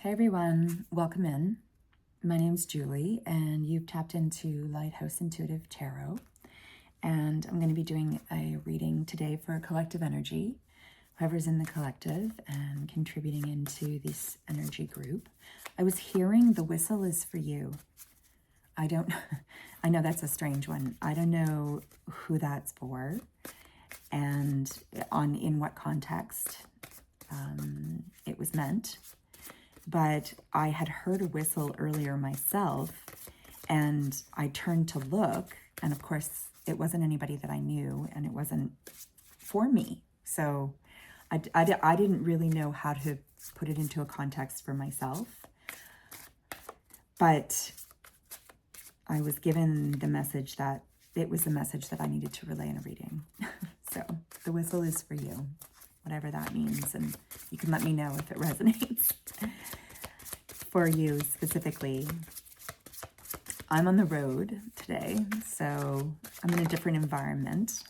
Hey everyone, welcome in. My name's Julie, and you've tapped into Lighthouse Intuitive Tarot. And I'm going to be doing a reading today for a collective energy, whoever's in the collective and contributing into this energy group. I was hearing the whistle is for you. I know that's a strange one. I don't know who that's for and in what context it was meant. But I had heard a whistle earlier myself, and I turned to look, and of course it wasn't anybody that I knew, and it wasn't for me. So I didn't really know how to put it into a context for myself, but I was given the message that it was the message that I needed to relay in a reading. So the whistle is for you, whatever that means, and you can let me know if it resonates. For you specifically, I'm on the road today, so I'm in a different environment,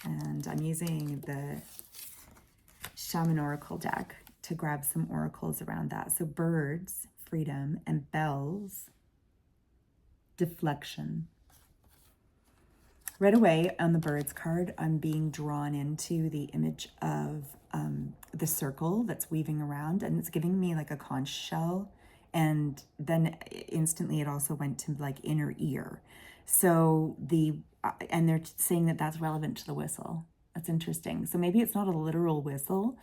and I'm using the Shaman Oracle deck to grab some oracles around that. So birds, freedom, and bells, deflection. Right away on the birds card, I'm being drawn into the image of the circle that's weaving around, and it's giving me like a conch shell. And then instantly it also went to like inner ear. So and they're saying that that's relevant to the whistle. That's interesting. So maybe it's not a literal whistle,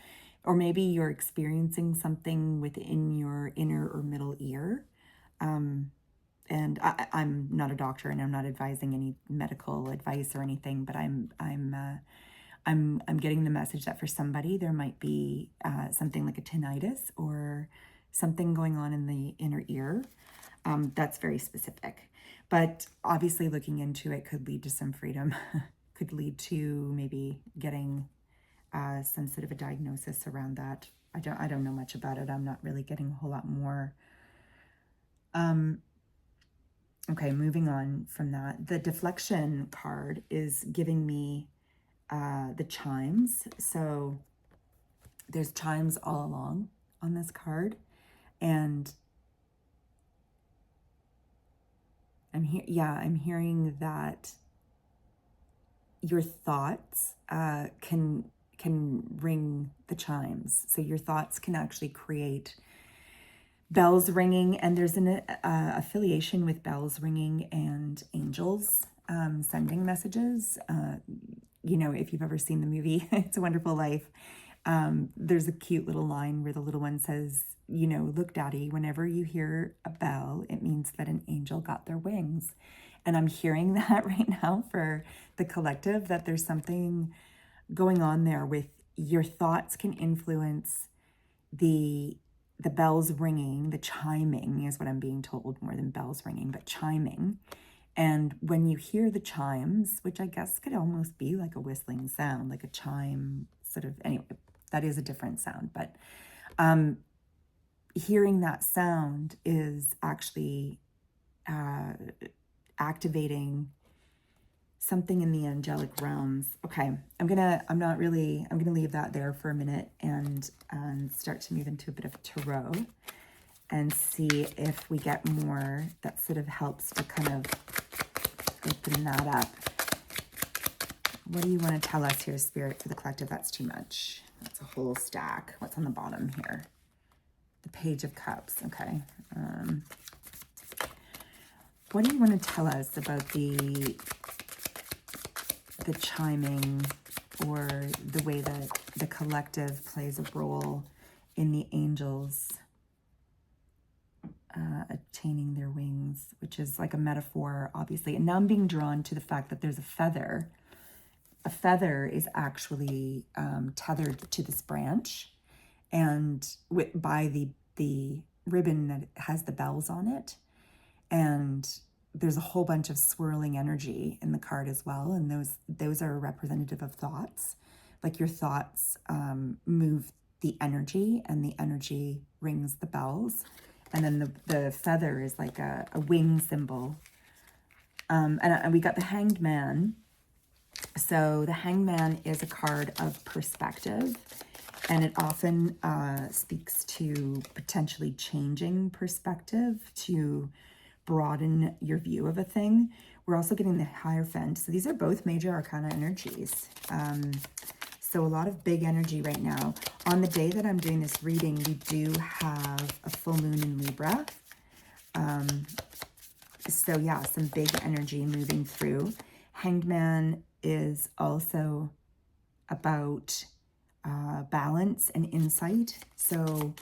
or maybe you're experiencing something within your inner or middle ear. And I'm not a doctor, and I'm not advising any medical advice or anything, but I'm getting the message that for somebody there might be something like a tinnitus or something going on in the inner ear. That's very specific, but obviously looking into it could lead to some freedom, could lead to maybe getting some sort of a diagnosis around that. I don't know much about it. I'm not really getting a whole lot more. Okay, moving on from that. The deflection card is giving me the chimes. So there's chimes all along on this card. And I'm hearing that your thoughts can ring the chimes. So your thoughts can actually create bells ringing, and there's an affiliation with bells ringing and angels sending messages. If you've ever seen the movie It's a Wonderful Life, there's a cute little line where the little one says, look, Daddy, whenever you hear a bell, it means that an angel got their wings. And I'm hearing that right now for the collective, that there's something going on there with your thoughts can influence the bells ringing. The chiming is what I'm being told, more than bells ringing, but chiming. And when you hear the chimes, which I guess could almost be like a whistling sound, like a chime sort of, anyway, that is a different sound, but hearing that sound is actually activating something in the angelic realms. Okay, I'm gonna leave that there for a minute and start to move into a bit of tarot and see if we get more that sort of helps to kind of open that up. What do you want to tell us here, Spirit, for the collective? That's too much. That's a whole stack. What's on the bottom here? The Page of Cups. Okay. What do you want to tell us about the chiming, or the way that the collective plays a role in the angels attaining their wings, which is like a metaphor, obviously. And now I'm being drawn to the fact that there's a feather. A feather is actually tethered to this branch, and by the ribbon that has the bells on it. And there's a whole bunch of swirling energy in the card as well, and those are representative of thoughts. Like your thoughts move the energy, and the energy rings the bells. And then the feather is like a wing symbol. And we got the Hanged Man. So the Hanged Man is a card of perspective, And it often speaks to potentially changing perspective to broaden your view of a thing. We're also getting the Hierophant. So these are both major arcana energies. So a lot of big energy right now. On the day that I'm doing this reading, we do have a full moon in Libra. So yeah, some big energy moving through. Hanged Man is also about balance and insight. So,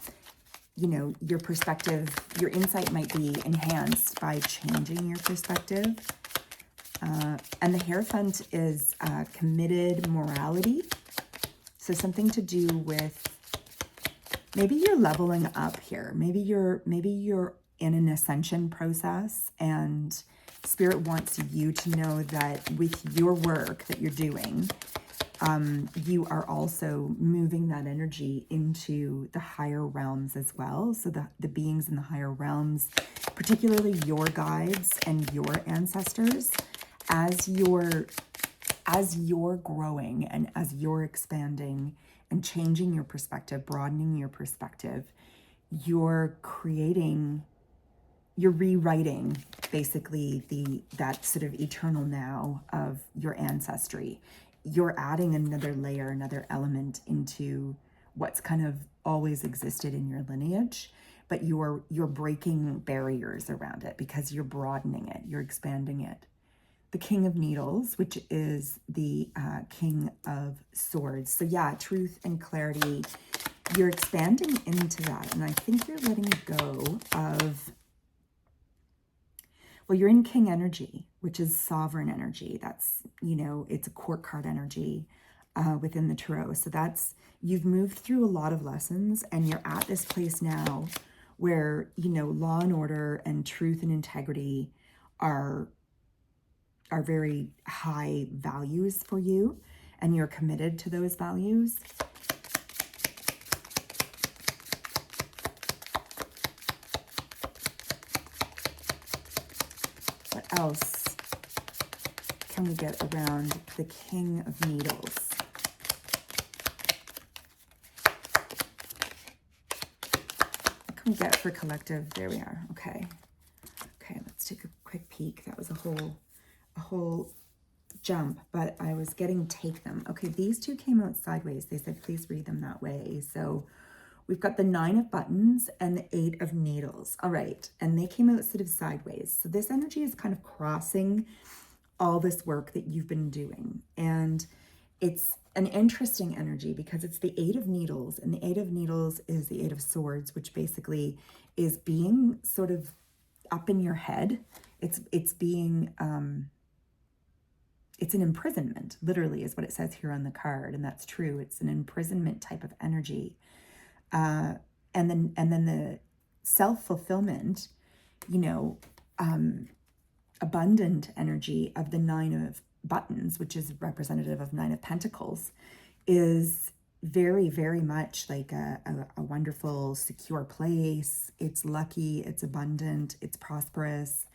you know, your perspective, your insight might be enhanced by changing your perspective. And the Hierophant is committed morality. So something to do with, maybe you're leveling up here. Maybe you're in an ascension process, and Spirit wants you to know that with your work that you're doing, you are also moving that energy into the higher realms as well. So the beings in the higher realms, particularly your guides and your ancestors, as you're growing and as you're expanding and changing your perspective, broadening your perspective, you're rewriting basically that sort of eternal now of your ancestry. You're adding another layer, another element into what's kind of always existed in your lineage, but you're breaking barriers around it because you're broadening it, you're expanding it. The King of Needles, which is the King of Swords. So yeah, truth and clarity. You're expanding into that, and I think you're letting go of, well, you're in King energy, which is sovereign energy. That's, you know, it's a court card energy within the tarot. So that's, you've moved through a lot of lessons, and you're at this place now where, you know, law and order and truth and integrity are very high values for you, and you're committed to those values. What else can we get around the King of Needles? What can we get for collective? There we are. Okay. Okay, let's take a quick peek. That was a whole jump, but I was getting take them. Okay, these two came out sideways. They said, please read them that way. So we've got the 9 of Buttons and the 8 of Needles. All right, and they came out sort of sideways. So this energy is kind of crossing all this work that you've been doing. And it's an interesting energy because it's the 8 of Needles, and the 8 of Needles is the 8 of Swords, which basically is being sort of up in your head. It's being it's an imprisonment, literally, is what it says here on the card, and that's true. It's an imprisonment type of energy. And then the self-fulfillment, you know, abundant energy of the 9 of Buttons, which is representative of 9 of Pentacles, is very, very much like a wonderful, secure place. It's lucky, it's abundant, it's prosperous.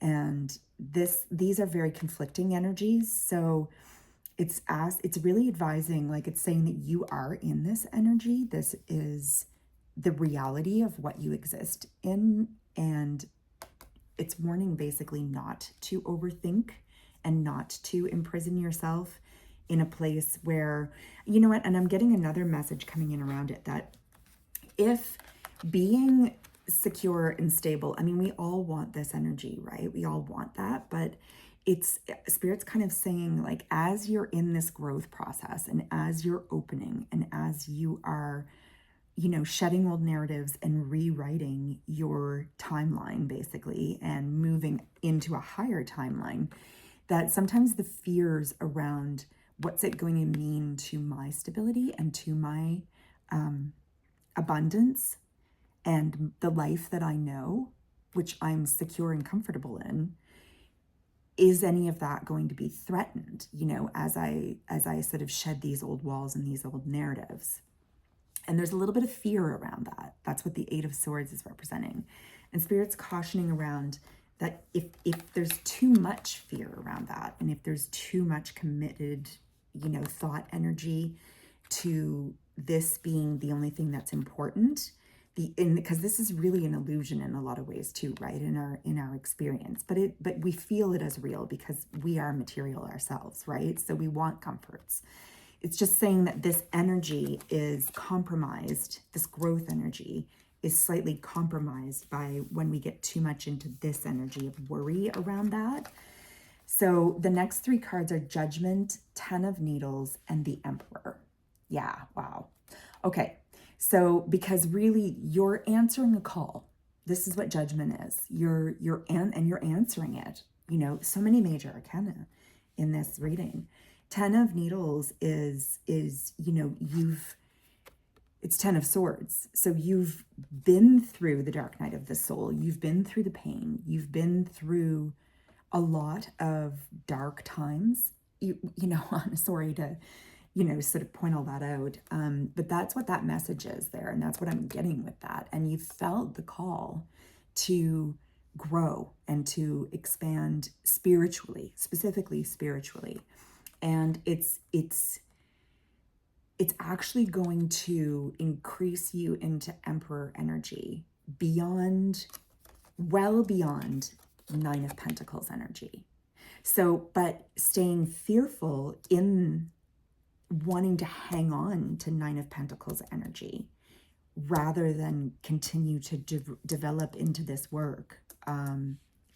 And these are very conflicting energies. So it's really advising, like it's saying that you are in this energy. This is the reality of what you exist in. And it's warning basically not to overthink and not to imprison yourself in a place where, you know what, and I'm getting another message coming in around it, that if being secure and stable, I mean, we all want this energy, right? We all want that, but it's Spirit's kind of saying, like, as you're in this growth process and as you're opening and as you are, you know, shedding old narratives and rewriting your timeline basically and moving into a higher timeline, that sometimes the fears around what's it going to mean to my stability and to my abundance and the life that I know, which I'm secure and comfortable in, is any of that going to be threatened, you know, as I sort of shed these old walls and these old narratives? And there's a little bit of fear around that. That's what the 8 of Swords is representing. And Spirit's cautioning around that if there's too much fear around that, and if there's too much committed, you know, thought energy to this being the only thing that's important, because this is really an illusion in a lot of ways too, right? In our experience, but we feel it as real because we are material ourselves, right? So we want comforts. It's just saying that this energy is compromised. This growth energy is slightly compromised by when we get too much into this energy of worry around that. So the next three cards are Judgment, Ten of Needles, and the Emperor. Yeah, wow. Okay, so because really you're answering a call. This is what Judgment is. You're answering it. You know, so many major arcana in this reading. Ten of Needles is you know, it's Ten of Swords. So you've been through the dark night of the soul. You've been through the pain. You've been through a lot of dark times. You know, I'm sorry to, you know, sort of point all that out. But that's what that message is there. And that's what I'm getting with that. And you felt the call to grow and to expand spiritually, specifically spiritually. And it's actually going to increase you into Emperor energy beyond, well beyond Nine of Pentacles energy. So, but staying fearful in wanting to hang on to Nine of Pentacles energy rather than continue to develop into this work,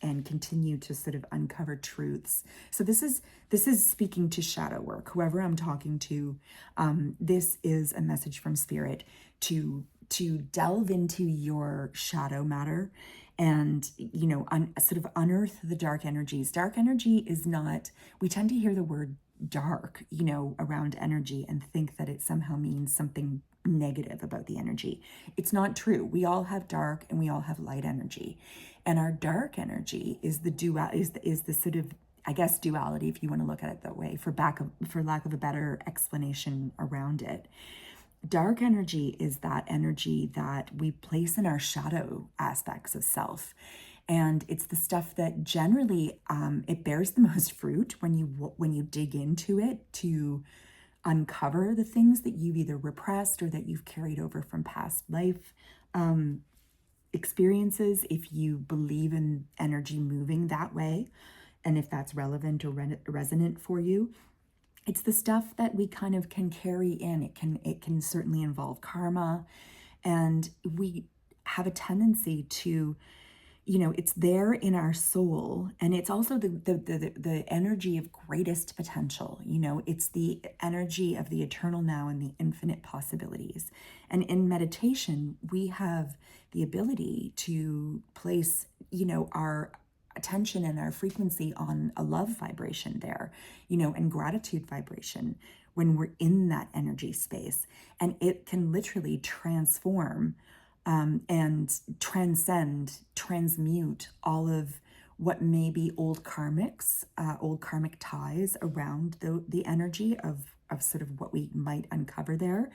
and continue to sort of uncover truths. So this is speaking to shadow work. Whoever I'm talking to, this is a message from Spirit to delve into your shadow matter and, you know, sort of unearth the dark energies. Dark energy is not, we tend to hear the word dark, you know, around energy and think that it somehow means something negative about the energy. It's not true. We all have dark and we all have light energy. And our dark energy is the sort of, I guess, duality, if you want to look at it that way, for lack of a better explanation around it. Dark energy is that energy that we place in our shadow aspects of self. And it's the stuff that generally, it bears the most fruit when you dig into it to uncover the things that you've either repressed or that you've carried over from past life experiences, if you believe in energy moving that way, and if that's relevant or resonant for you. It's the stuff that we kind of can carry in. It can certainly involve karma, and we have a tendency to, you know, it's there in our soul, and it's also the energy of greatest potential. You know, it's the energy of the eternal now and the infinite possibilities. And in meditation, we have the ability to place, you know, our attention and our frequency on a love vibration there, you know, and gratitude vibration when we're in that energy space. And it can literally transform and transmute all of what may be old karmic ties around the energy of sort of what we might uncover there.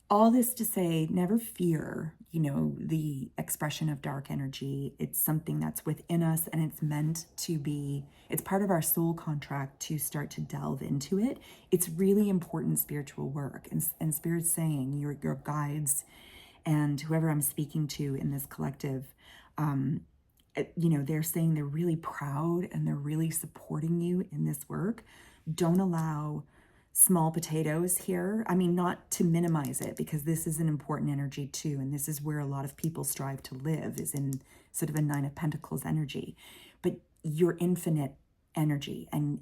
All this to say, never fear, you know, the expression of dark energy. It's something that's within us, and it's meant to be, it's part of our soul contract to start to delve into it. It's really important spiritual work. And Spirit's saying, your guides and whoever I'm speaking to in this collective, you know, they're saying they're really proud and they're really supporting you in this work. Don't allow small potatoes here. I mean, not to minimize it, because this is an important energy too. And this is where a lot of people strive to live, is in sort of a Nine of Pentacles energy. But your infinite energy, and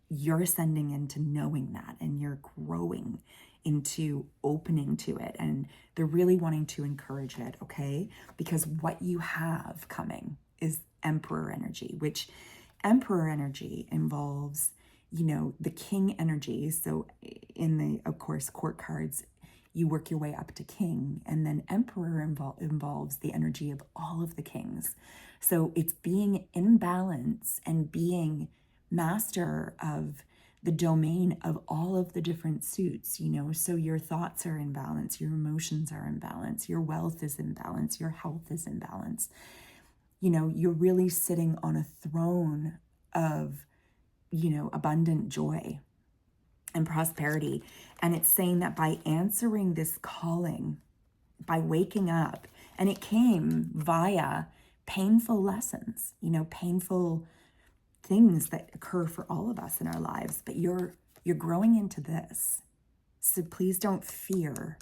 you're ascending into knowing that, and you're growing into opening to it, and they're really wanting to encourage it, okay? Because what you have coming is Emperor energy, which Emperor energy involves, you know, the king energy. So in the, of course, court cards, you work your way up to king, and then Emperor involves the energy of all of the kings. So it's being in balance and being master of the domain of all of the different suits, you know. So your thoughts are in balance, your emotions are in balance, your wealth is in balance, your health is in balance. You know, you're really sitting on a throne of, you know, abundant joy. and prosperity. And it's saying that by answering this calling, by waking up, and it came via painful lessons, painful things that occur for all of us in our lives, but you're growing into this. So please don't fear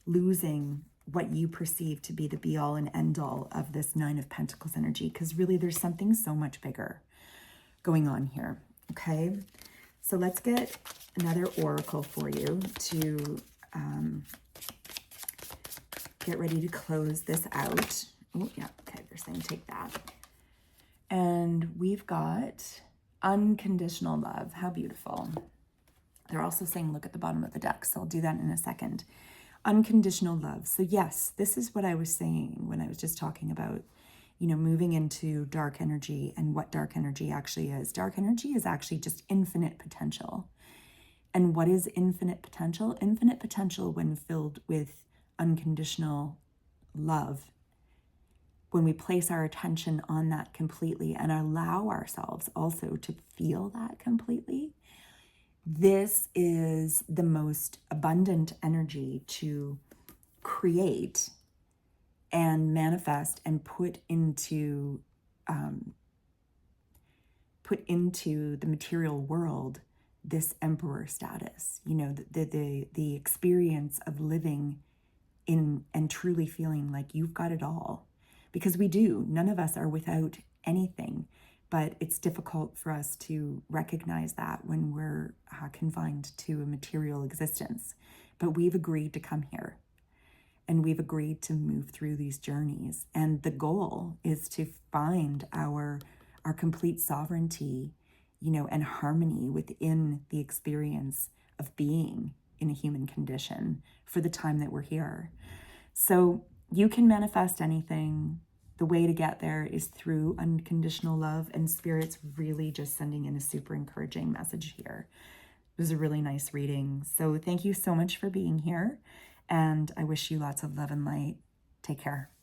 losing what you perceive to be the be all and end all of this Nine of Pentacles energy, because really there's something so much bigger going on here. Okay, so let's get another oracle for you to get ready to close this out. Oh yeah, okay, they're saying take that. And we've got unconditional love. How beautiful. They're also saying look at the bottom of the deck, so I'll do that in a second. Unconditional love. So yes, this is what I was saying when I was just talking about, moving into dark energy and what dark energy actually is. Dark energy is actually just infinite potential. And what is infinite potential? Infinite potential, when filled with unconditional love, when we place our attention on that completely and allow ourselves also to feel that completely, this is the most abundant energy to create and manifest and put into the material world this emperor status. The experience of living in and truly feeling like you've got it all, because we do. None of us are without anything. But it's difficult for us to recognize that when we're confined to a material existence. But we've agreed to come here, and we've agreed to move through these journeys. And the goal is to find our complete sovereignty, and harmony within the experience of being in a human condition for the time that we're here. So you can manifest anything. The way to get there is through unconditional love, and Spirit's really just sending in a super encouraging message here. It was a really nice reading. So thank you so much for being here, and I wish you lots of love and light. Take care.